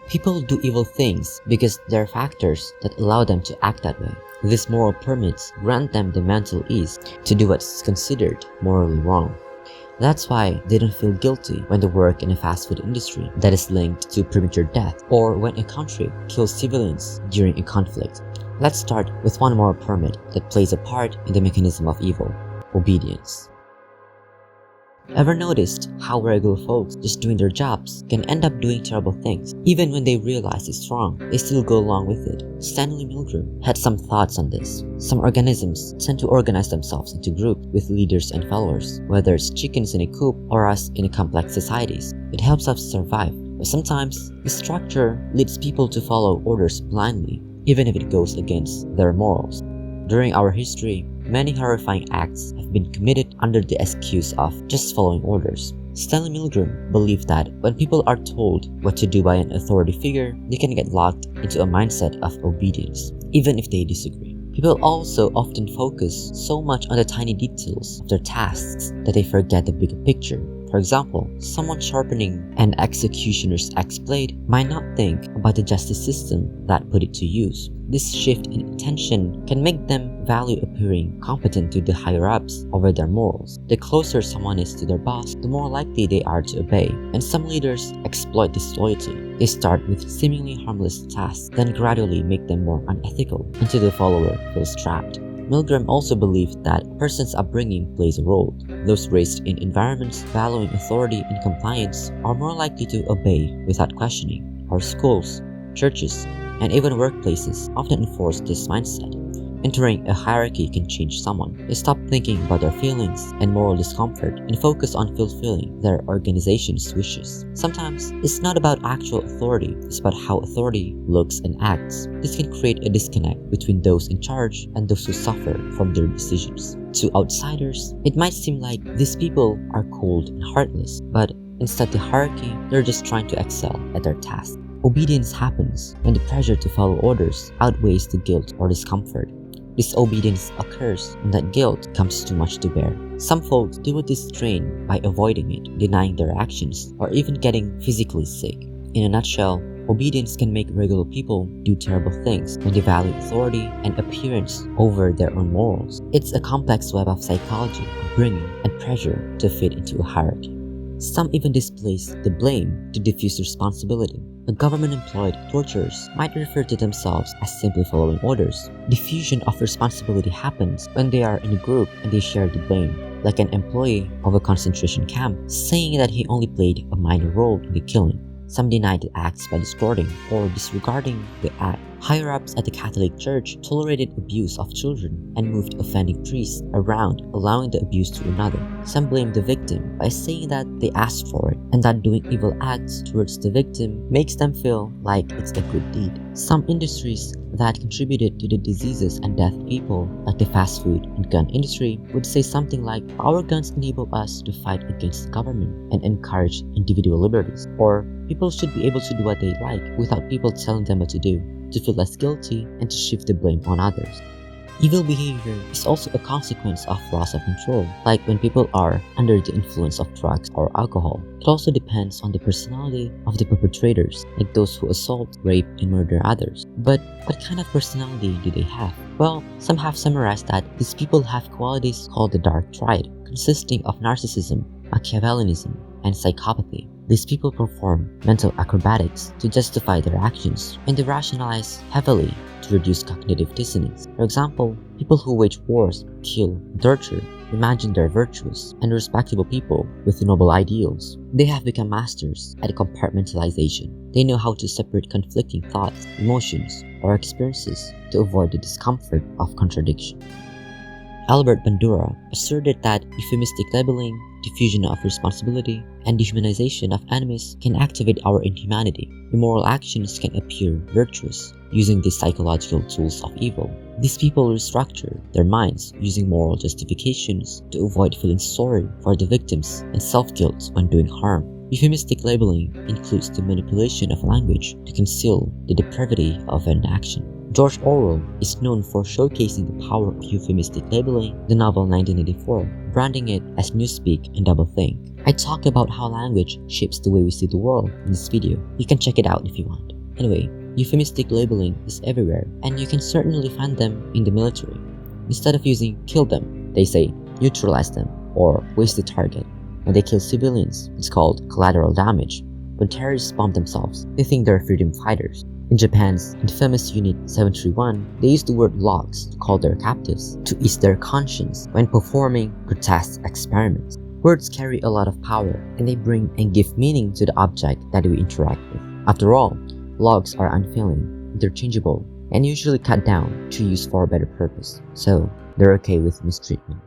People do evil things because there are factors that allow them to act that way. These moral permits grant them the mental ease to do what's considered morally wrong. That's why they don't feel guilty when they work in a fast food industry that is linked to premature death, or when a country kills civilians during a conflict. Let's start with one moral permit that plays a part in the mechanism of evil: obedience. Ever noticed how regular folks just doing their jobs can end up doing terrible things? Even when they realize it's wrong, they still go along with it. Stanley Milgram had some thoughts on this. Some organisms tend to organize themselves into groups with leaders and followers, whether it's chickens in a coop or us in complex societies. It helps us survive, but sometimes the structure leads people to follow orders blindly, even if it goes against their morals. During our history, many horrifying acts have been committed under the excuse of just following orders. Stanley Milgram believed that when people are told what to do by an authority figure, they can get locked into a mindset of obedience, even if they disagree. People also often focus so much on the tiny details of their tasks that they forget the bigger picture. For example, someone sharpening an executioner's axe blade might not think about the justice system that put it to use. This shift in attention can make them value appearing competent to the higher-ups over their morals. The closer someone is to their boss, the more likely they are to obey, and some leaders exploit this loyalty. They start with seemingly harmless tasks, then gradually make them more unethical until the follower feels trapped. Milgram also believed that a person's upbringing plays a role. Those raised in environments valuing authority and compliance are more likely to obey without questioning. Our schools, churches, and even workplaces often enforce this mindset. Entering a hierarchy can change someone. They stop thinking about their feelings and moral discomfort and focus on fulfilling their organization's wishes. Sometimes, it's not about actual authority, it's about how authority looks and acts. This can create a disconnect between those in charge and those who suffer from their decisions. To outsiders, it might seem like these people are cold and heartless, but instead the hierarchy, they're just trying to excel at their task. Obedience happens when the pressure to follow orders outweighs the guilt or discomfort. Disobedience occurs when that guilt becomes too much to bear. Some folks deal with this strain by avoiding it, denying their actions, or even getting physically sick. In a nutshell, obedience can make regular people do terrible things when they value authority and appearance over their own morals. It's a complex web of psychology, upbringing, and pressure to fit into a hierarchy. Some even displace the blame to diffuse responsibility. A government-employed torturers might refer to themselves as simply following orders. Diffusion of responsibility happens when they are in a group and they share the blame, like an employee of a concentration camp saying that he only played a minor role in the killing. Some deny the acts by distorting or disregarding the act. Higher-ups at the Catholic Church tolerated abuse of children and moved offending priests around, allowing the abuse to another. Some blame the victim by saying that they asked for it and that doing evil acts towards the victim makes them feel like it's a good deed. Some industries that contributed to the diseases and death of people, like the fast food and gun industry, would say something like, "Our guns enable us to fight against the government and encourage individual liberties," or "People should be able to do what they like without people telling them what to do, to feel less guilty and to shift the blame on others." Evil behavior is also a consequence of loss of control, like when people are under the influence of drugs or alcohol. It also depends on the personality of the perpetrators, like those who assault, rape, and murder others. But what kind of personality do they have? Well, some have summarized that these people have qualities called the dark triad, consisting of narcissism, Machiavellianism, and psychopathy. These people perform mental acrobatics to justify their actions, and they rationalize heavily to reduce cognitive dissonance. For example, people who wage wars, kill, and torture imagine they're virtuous and respectable people with noble ideals. They have become masters at compartmentalization. They know how to separate conflicting thoughts, emotions, or experiences to avoid the discomfort of contradiction. Albert Bandura asserted that euphemistic labeling, diffusion of responsibility, and dehumanization of enemies can activate our inhumanity. Immoral actions can appear virtuous using these psychological tools of evil. These people restructure their minds using moral justifications to avoid feeling sorry for the victims and self-guilt when doing harm. Euphemistic labeling includes the manipulation of language to conceal the depravity of an action. George Orwell is known for showcasing the power of euphemistic labeling in the novel 1984, branding it as newspeak and doublethink. I talk about how language shapes the way we see the world in this video. You can check it out if you want. Anyway, euphemistic labeling is everywhere, and you can certainly find them in the military. Instead of using kill them, they say neutralize them or waste the target. When they kill civilians, it's called collateral damage. When terrorists bomb themselves, they think they're freedom fighters. In Japan's infamous Unit 731, they use the word logs to call their captives to ease their conscience when performing grotesque experiments. Words carry a lot of power, and they bring and give meaning to the object that we interact with. After all, logs are unfailing, interchangeable, and usually cut down to use for a better purpose, so they're okay with mistreatment.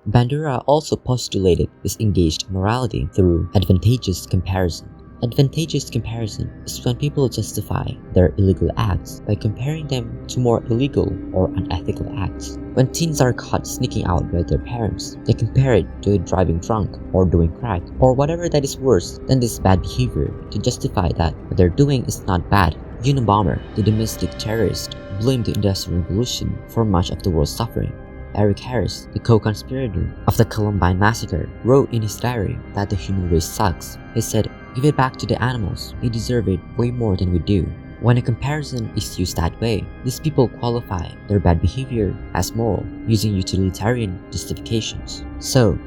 Bandura also postulated disengaged morality through advantageous comparison. Advantageous comparison is when people justify their illegal acts by comparing them to more illegal or unethical acts. When teens are caught sneaking out by their parents, they compare it to driving drunk or doing crack or whatever that is worse than this bad behavior to justify that what they're doing is not bad. Unabomber, the domestic terrorist, blamed the Industrial Revolution for much of the world's suffering. Eric Harris, the co-conspirator of the Columbine massacre, wrote in his diary that the human race sucks. He said, "Give it back to the animals, they deserve it way more than we do." When a comparison is used that way, these people qualify their bad behavior as moral, using utilitarian justifications. So,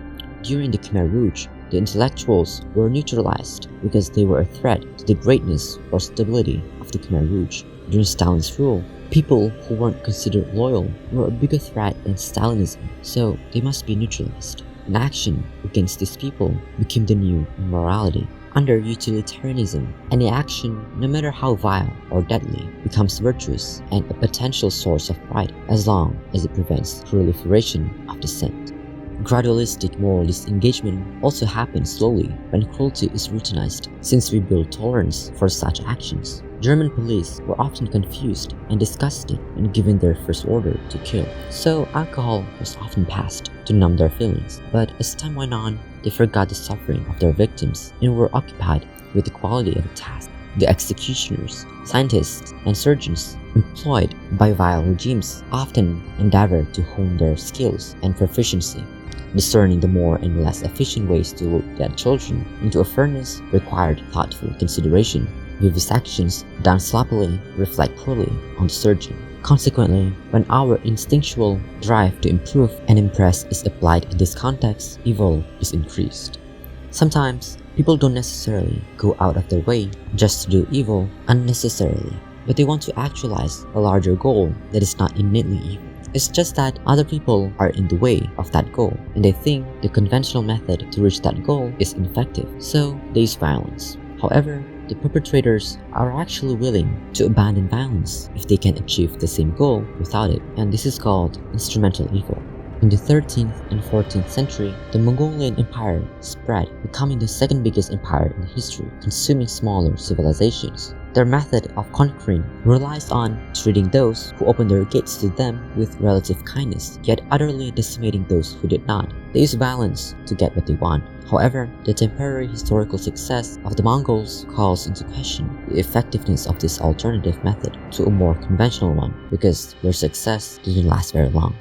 during the Khmer Rouge, the intellectuals were neutralized because they were a threat to the greatness or stability of the Khmer Rouge. During Stalin's rule, people who weren't considered loyal were a bigger threat than Stalinism, so they must be neutralized. An action against these people became the new immorality. Under utilitarianism, any action, no matter how vile or deadly, becomes virtuous and a potential source of pride as long as it prevents proliferation of dissent. Gradualistic moral disengagement also happens slowly when cruelty is routinized, since we build tolerance for such actions. German police were often confused and disgusted when given their first order to kill, so alcohol was often passed to numb their feelings. But as time went on, they forgot the suffering of their victims and were occupied with the quality of the task. The executioners, scientists, and surgeons employed by vile regimes often endeavor to hone their skills and proficiency. Discerning the more and less efficient ways to load dead children into a furnace required thoughtful consideration. Vivisections done sloppily reflect poorly on the surgeon. Consequently, when our instinctual drive to improve and impress is applied in this context, evil is increased. Sometimes, people don't necessarily go out of their way just to do evil unnecessarily, but they want to actualize a larger goal that is not innately evil. It's just that other people are in the way of that goal, and they think the conventional method to reach that goal is ineffective, so they use violence. However, the perpetrators are actually willing to abandon violence if they can achieve the same goal without it, and this is called instrumental evil. In the 13th and 14th century, the Mongolian Empire spread, becoming the second biggest empire in history, consuming smaller civilizations. Their method of conquering relies on treating those who opened their gates to them with relative kindness, yet utterly decimating those who did not. They use violence to get what they want. However, the temporary historical success of the Mongols calls into question the effectiveness of this alternative method to a more conventional one, because their success didn't last very long.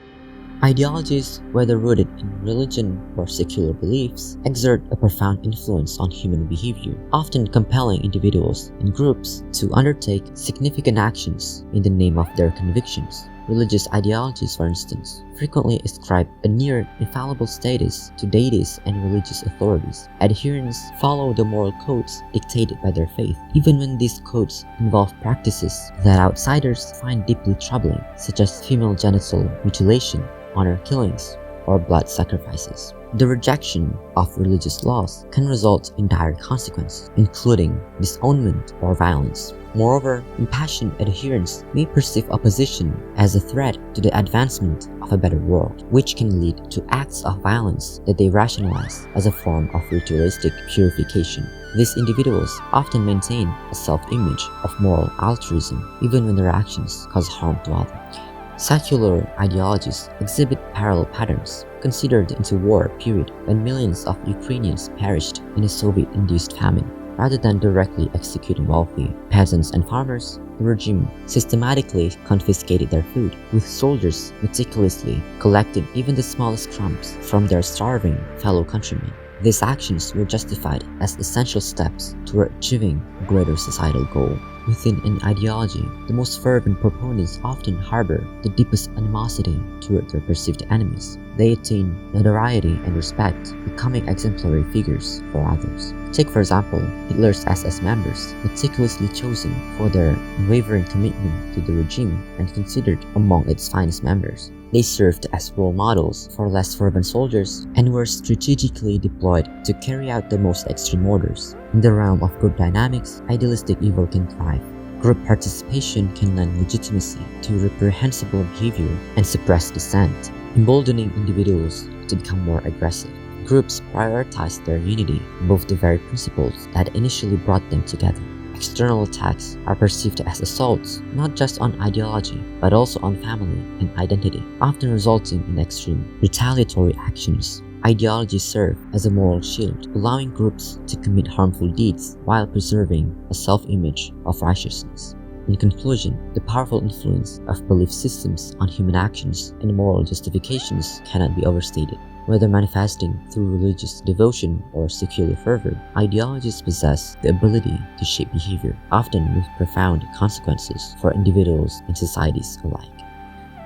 Ideologies, whether rooted in religion or secular beliefs, exert a profound influence on human behavior, often compelling individuals and groups to undertake significant actions in the name of their convictions. Religious ideologies, for instance, frequently ascribe a near infallible status to deities and religious authorities. Adherents follow the moral codes dictated by their faith, even when these codes involve practices that outsiders find deeply troubling, such as female genital mutilation, honor killings, or blood sacrifices. The rejection of religious laws can result in dire consequences, including disownment or violence. Moreover, impassioned adherents may perceive opposition as a threat to the advancement of a better world, which can lead to acts of violence that they rationalize as a form of ritualistic purification. These individuals often maintain a self-image of moral altruism, even when their actions cause harm to others. Secular ideologies exhibit parallel patterns. Consider the interwar period when millions of Ukrainians perished in a Soviet-induced famine. Rather than directly executing wealthy peasants and farmers, the regime systematically confiscated their food, with soldiers meticulously collecting even the smallest crumbs from their starving fellow countrymen. These actions were justified as essential steps toward achieving a greater societal goal. Within an ideology, the most fervent proponents often harbor the deepest animosity toward their perceived enemies. They attain notoriety and respect, becoming exemplary figures for others. Take, for example, Hitler's SS members, meticulously chosen for their unwavering commitment to the regime and considered among its finest members. They served as role models for less fervent soldiers and were strategically deployed to carry out the most extreme orders. In the realm of group dynamics, idealistic evil can thrive. Group participation can lend legitimacy to reprehensible behavior and suppress dissent, emboldening individuals to become more aggressive. Groups prioritize their unity above the very principles that initially brought them together. External attacks are perceived as assaults not just on ideology but also on family and identity, often resulting in extreme retaliatory actions. Ideologies serve as a moral shield, allowing groups to commit harmful deeds while preserving a self-image of righteousness. In conclusion, the powerful influence of belief systems on human actions and moral justifications cannot be overstated. Whether manifesting through religious devotion or secular fervor, ideologies possess the ability to shape behavior, often with profound consequences for individuals and societies alike.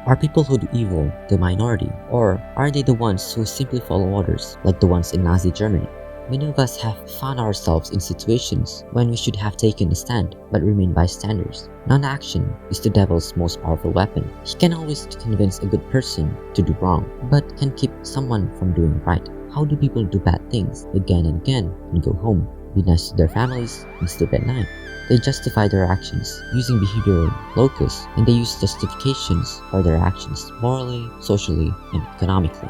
Are people who do evil the minority, or are they the ones who simply follow orders, like the ones in Nazi Germany? Many of us have found ourselves in situations when we should have taken a stand but remain bystanders. Non-action is the devil's most powerful weapon. He can always convince a good person to do wrong, but can keep someone from doing right. How do people do bad things again and again and go home, be nice to their families, and sleep at night? They justify their actions using behavioral locus, and they use justifications for their actions morally, socially, and economically.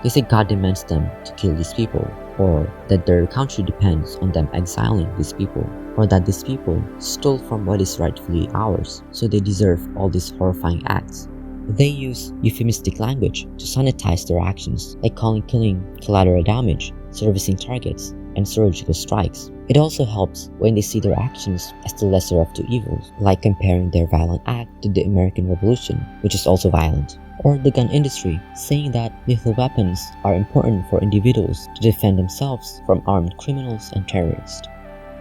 They say God demands them to kill these people, or that their country depends on them exiling these people, or that these people stole from what is rightfully ours, so they deserve all these horrifying acts. They use euphemistic language to sanitize their actions, like calling killing collateral damage, servicing targets, and surgical strikes. It also helps when they see their actions as the lesser of two evils, like comparing their violent act to the American Revolution, which is also violent, or the gun industry, saying that lethal weapons are important for individuals to defend themselves from armed criminals and terrorists.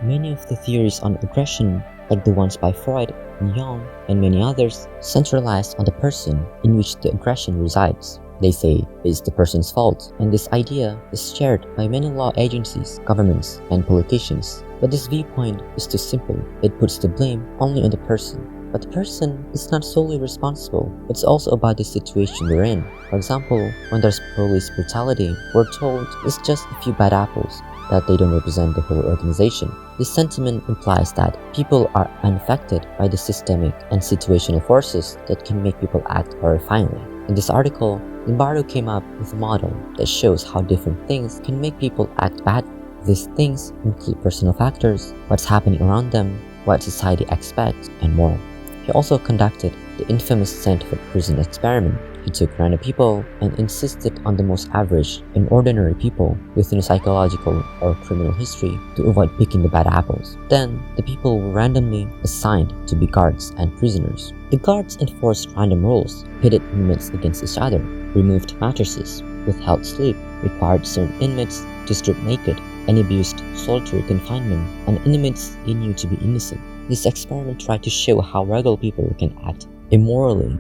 Many of the theories on aggression, like the ones by Freud and Jung and many others, centralize on the person in which the aggression resides. They say it's the person's fault, and this idea is shared by many law agencies, governments, and politicians. But this viewpoint is too simple. It puts the blame only on the person. But the person is not solely responsible. It's also about the situation they're in. For example, when there's police brutality, we're told it's just a few bad apples, that they don't represent the whole organization. This sentiment implies that people are unaffected by the systemic and situational forces that can make people act horrifyingly. In this article, Lombardo came up with a model that shows how different things can make people act badly. These things include personal factors, what's happening around them, what society expects, and more. He also conducted the infamous Stanford Prison Experiment. He took random people and insisted on the most average and ordinary people with no psychological or criminal history to avoid picking the bad apples. Then, the people were randomly assigned to be guards and prisoners. The guards enforced random rules, pitted inmates against each other, removed mattresses, withheld sleep, required certain inmates to strip naked, and abused solitary confinement on inmates they knew to be innocent. This experiment tried to show how regular people can act immorally.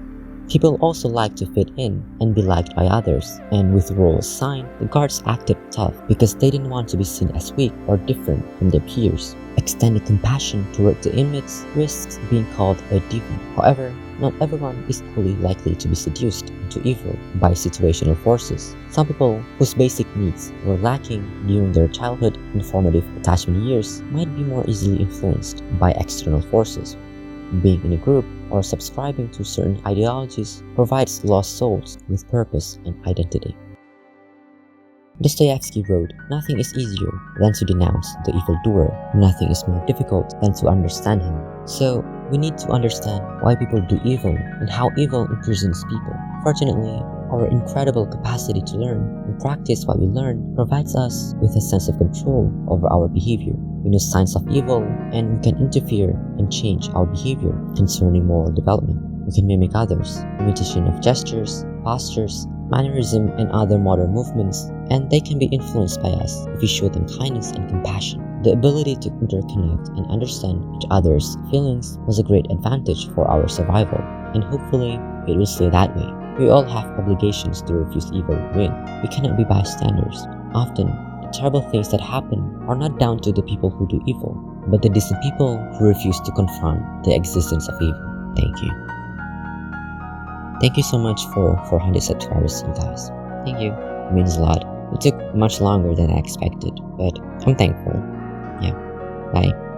People also like to fit in and be liked by others, and with roles assigned, the guards acted tough because they didn't want to be seen as weak or different from their peers. Extending compassion toward the inmates risks being called a diva. However, not everyone is equally likely to be seduced into evil by situational forces. Some people whose basic needs were lacking during their childhood and formative attachment years might be more easily influenced by external forces. Being in a group or subscribing to certain ideologies provides lost souls with purpose and identity. Dostoevsky wrote, "Nothing is easier than to denounce the evildoer. Nothing is more difficult than to understand him." So, we need to understand why people do evil and how evil imprisons people. Fortunately, our incredible capacity to learn and practice what we learn provides us with a sense of control over our behavior. We know signs of evil, and we can interfere and change our behavior concerning moral development. We can mimic others, imitation of gestures, postures, mannerism, and other modern movements, and they can be influenced by us if we show them kindness and compassion. The ability to interconnect and understand each other's feelings was a great advantage for our survival, and hopefully it will stay that way. We all have obligations to refuse evil win. We cannot be bystanders. Often, the terrible things that happen are not down to the people who do evil, but the decent people who refuse to confront the existence of evil. Thank you. Thank you so much for 400 subscribers, you guys. Thank you. It means a lot. It took much longer than I expected, but I'm thankful. Yeah. Bye.